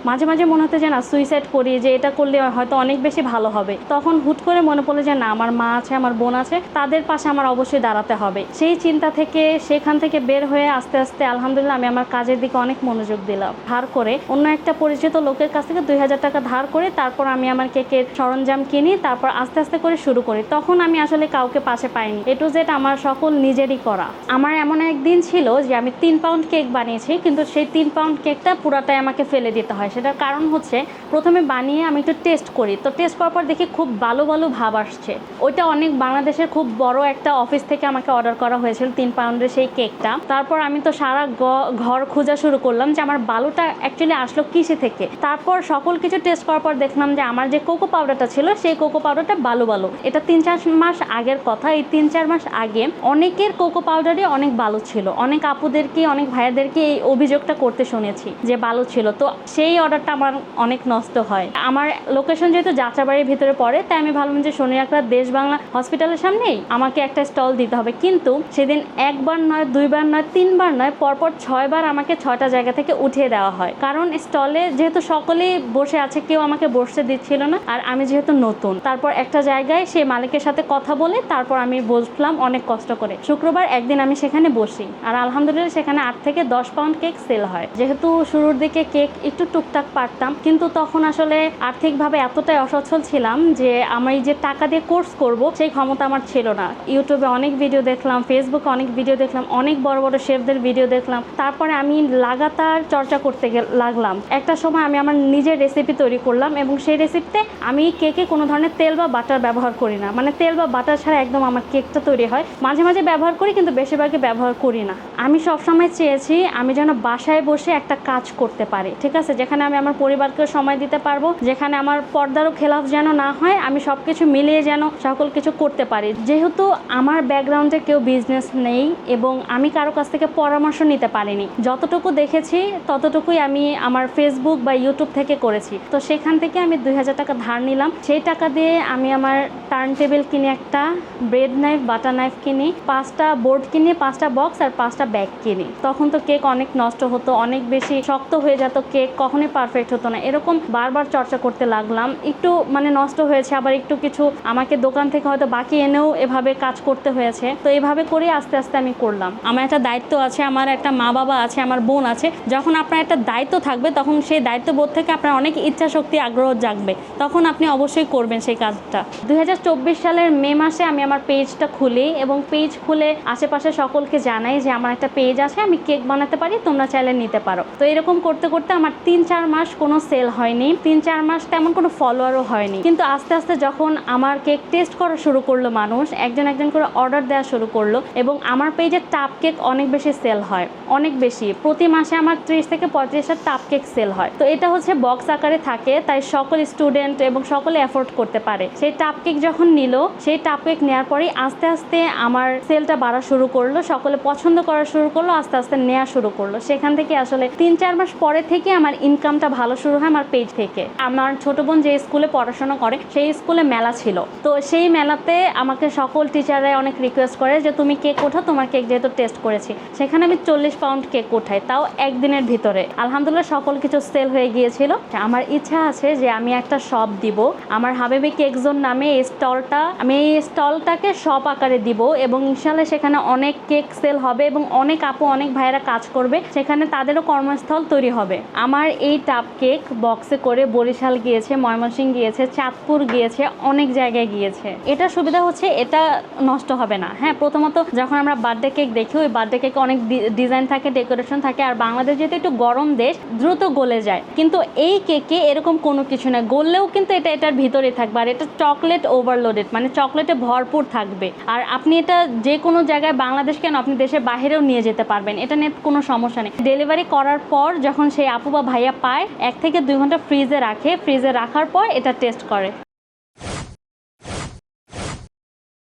মাঝে মাঝে মনে হতো যে না সুইসাইড করি, যে এটা করলে হয়তো অনেক বেশি ভালো হবে। তখন হুট করে মনে পড়লো যে না, আমার মা আছে, আমার বোন আছে, তাদের পাশে আমার অবশ্যই দাঁড়াতে হবে। সেই চিন্তা থেকে সেখান থেকে বের হয়ে আস্তে আস্তে আলহামদুলিল্লাহ আমি আমার কাজের দিকে অনেক মনোযোগ দিলাম। ধার করে অন্য একটা পরিচিত লোকের কাছ থেকে 2000 টাকা ধার করে তারপর আমি আমার কেকের সরঞ্জাম কিনি, তারপর আস্তে আস্তে করে শুরু করি। তখন আমি আসলে কাউকে পাশে পাইনি, এ টু জেড আমার সকল নিজেরই করা। আমার এমন একদিন ছিল যে আমি 3 পাউন্ড কেক বানিয়েছি, কিন্তু সেই 3 পাউন্ড কেকটা পুরাটাই আমাকে ফেলে দিতে হয়। সেটার কারণ হচ্ছে প্রথমে বানিয়ে আমি একটু টেস্ট করি, তো টেস্ট করার পর দেখি খুব ভালো ভালো ভাব আসছে। ওইটা অনেক বাংলাদেশের খুব বড় একটা অফিস থেকে আমাকে অর্ডার করা হয়েছিল 3 পাউন্ডের সেই কেকটা। তারপর আমি তো সারা ঘর খোঁজা শুরু করলাম যে আমার বালুটা অ্যাকচুয়ালি আসলো কিসে থেকে। তারপর সকল কিছু টেস্ট করার পর দেখলাম যে আমার যে কোকো পাউডারটা ছিল সেই কোকো পাউডারটা বালু বালু। এটা 3-4 মাস আগের কথা। এই 3-4 মাস আগে অনেকের কোকো পাউডারই অনেক বালু ছিল। অনেক আপুদেরকে, অনেক ভাইয়াদেরকে এই অভিযোগটা করতে শুনেছি যে বালু ছিল। তো সেই অর্ডারটা আমার অনেক নষ্ট হয়। আমার লোকেশন যেহেতু যাত্রাবাড়ির ভিতরে পড়ে, তাই আমি ভাবলাম যে শনি একরা দেশ বাংলা হসপিটালের সামনেই আমাকে একটা স্টল দিতে হবে। কিন্তু সেদিন একবার নয়, 2বার নয়, 3বার নয়, পরপর 6বার আমাকে 6টা জায়গা থেকে উঠিয়ে দেওয়া হয়। কারণ স্টলে যেহেতু সকলেই বসে আছে, কেউ আমাকে বসতে দিচ্ছিল না, আর আমি যেহেতু নতুন। তারপর একটা জায়গায় সেই মালিকের সাথে কথা বলে তারপর আমি বসলাম অনেক কষ্ট করে। শুক্রবার একদিন আমি সেখানে বসি, আর আলহামদুলিল্লাহ সেখানে 8 থেকে 10 পাউন্ড কেক সেল হয়। যেহেতু শুরুর দিকে কেক একটু টুকটাক পারতাম, কিন্তু তখন আসলে আর্থিকভাবে এতটাই অসচ্ছল ছিলাম যে আমি যে টাকা দিয়ে কোর্স করব সেই ক্ষমতা আমার ছিল না। ইউটিউবে অনেক ভিডিও দেখলাম, ফেসবুকে অনেক ভিডিও দেখলাম, অনেক বড় বড় শেফদের ভিডিও দেখলাম। তারপরে আমি লাগাতার চর্চা করতে লাগলাম। একটা সময় আমি আমার নিজের রেসিপি তৈরি করলাম, এবং সেই রেসিপিতে আমি কেকে কোনো ধরনের তেল বা বাটার ব্যবহার করি না। মানে তেল বা বাটার ছাড়া একদম আমার কেকটা তৈরি হয়। মাঝে মাঝে ব্যবহার করি, কিন্তু বেশিরভাগই ব্যবহার করি না। আমি সবসময় চেয়েছি আমি যেন বাসায় বসে একটা কাজ করতে পারি, ঠিক আছে, যেখানে আমি আমার পরিবারকে সময় দিতে পারবো, যেখানে আমার পর্দারও খেলাফ যেন না হয়, আমি সব কিছু মিলিয়ে যেন সকল কিছু করতে পারি। যেহেতু আমার ব্যাকগ্রাউন্ডে কেউ বিজনেস নেই এবং আমি কারো কাছ থেকে পরামর্শ নিতে পারিনি, যতটুকু দেখেছি ততটুকুই আমি আমার ফেসবুক বা ইউটিউব থেকে করেছি। তো সেখান থেকে আমি 2000 টাকা ধার নিলাম। সেই টাকা দিয়ে আমি আমার টার্ন টেবিল কিনে, একটা ব্রেড নাইফ, বাটার নাইফ কিনি, 5টা বোর্ড কিনি, 5টা বক্স আর 5টা ব্যাগ কিনি। তখন তো কেক অনেক নষ্ট হতো, অনেক বেশি শক্ত হয়ে যেত, কেক কখনোই পারফেক্ট হতো না। এরকম বারবার চর্চা করতে লাগলাম। একটু মানে নষ্ট হয়েছে, আবার একটু কিছু আমাকে দোকান থেকে হয়তো বাকি এনেও এভাবে কাজ করতে হয়েছে। তো এভাবে করে আস্তে আস্তে আমি করলাম। আমার একটা দায়িত্ব আছে, আমার একটা মা বাবা আছে, আমার বোন আছে। যখন আপনার একটা দায়িত্ব থাকবে তখন সেই দায়িত্ববোধ থেকে আপনার অনেক ইচ্ছা শক্তি, আগ্রহ জাগবে, তখন আপনি অবশ্যই করবেন সেই কাজটা। 2024 সালের মে মাসে আমি আমার পেজটা খুলি, এবং পেজ খুলে আশেপাশে সকলকে জানাই যে আমার একটা পেজ আছে, আমি কেক বানাতে পারি, তোমরা চাইলে নিতে পারো। তো এরকম করতে করতে আমার 3-4 মাস কোনো সেল হয়নি, 3-4 মাস তেমন কোনো ফলোয়ারও হয়নি। কিন্তু আস্তে আস্তে যখন আমার কেক টেস্ট করা শুরু করলো মানুষ, একজন একজন করে অর্ডার দেওয়া শুরু করলো, এবং আমার পেজে টাপ কেক অনেক বেশি সেল হয়, অনেক বেশি। প্রতি মাসে আমার 30 থেকে 35টা টাপ কেক সেল হয়। তো এটা হচ্ছে বক্স আকারে থাকে, তাই সকল স্টুডেন্ট এবং সকলে অ্যাফোর্ড করতে পারে। সেই টাপ কেক যখন নিল, সেই টাপ কেক নেওয়ার পরেই আস্তে আস্তে আমার সেলটা বাড়া শুরু করলো, সকলে পছন্দ করা শুরু করলো, আস্তে আস্তে নেওয়া শুরু করলো। সেখান থেকে আসলে 3-4 মাস পরে থেকে আমার ইনকামটা ভালো শুরু হয় আমার পেজ থেকে। আমার ছোট বোন যে স্কুলে পড়াশোনা করে, সেই স্কুলে মেলা ছিল। তো সেই মেলাতে আমাকে সকল টিচাররা অনেক রিকোয়েস্ট করে যে তুমি কেক ওঠাও, তোমার কেক যেহেতু টেস্ট করেছি। সেখানে আমি 40 পাউন্ড কেক উঠাই, তাও একদিনের ভিতরে। আলহামদুলিল্লাহ সকল কিছু সেল হয়ে গিয়েছিল। আমার ইচ্ছা আছে যে আমি একটা শপ দিব, আমার হাবিবি কেক জোন নামে এই স্টলটা, আমি এই স্টলটাকে শপ আকারে দিব, এবং ইনশাআল্লাহ সেখানে অনেক কেক সেল হবে, এবং অনেক আপু, অনেক ভাইয়েরা কাজ করবে, সেখানে তাদেরও কর্মস্থল তৈরি হবে। আমার এই টাপ কেক বক্সে করে বরিশাল গিয়েছে, ময়মনসিংহ গিয়েছে, চাঁদপুর গিয়েছে, অনেক জায়গায় গিয়েছে। এটা সুবিধা হচ্ছে এটা নষ্ট হবে না। হ্যাঁ, প্রথমত যখন আমরা বার্থডে কেক দেখি, ওই বার্থডে কেকে অনেক ডিজাইন থাকে, ডেকোরেশন থাকে, আর বাংলাদেশ যেহেতু একটু গরম দেশ, দ্রুত গলে যায়। কিন্তু এই কেকে এরকম কোনো কিছু না, গললেও কিন্তু এটার ভিতরে থাকবে, আর এটা চকলেট ওভারলোডেড, মানে চকলেটে ভরপুর থাকবে। আর আপনি এটা যে কোনো জায়গায়, বাংলাদেশ কেন, আপনি দেশের বাইরেও নিয়ে যেতে পারবেন, এটা নিয়ে কোনো সমস্যা নেই। ডেলিভারি করার পর যখন সেই আপু বা ভাইয়া পায়, 1 থেকে 2 ঘন্টা ফ্রিজে রাখে, ফ্রিজে রাখার পর এটা টেস্ট করে।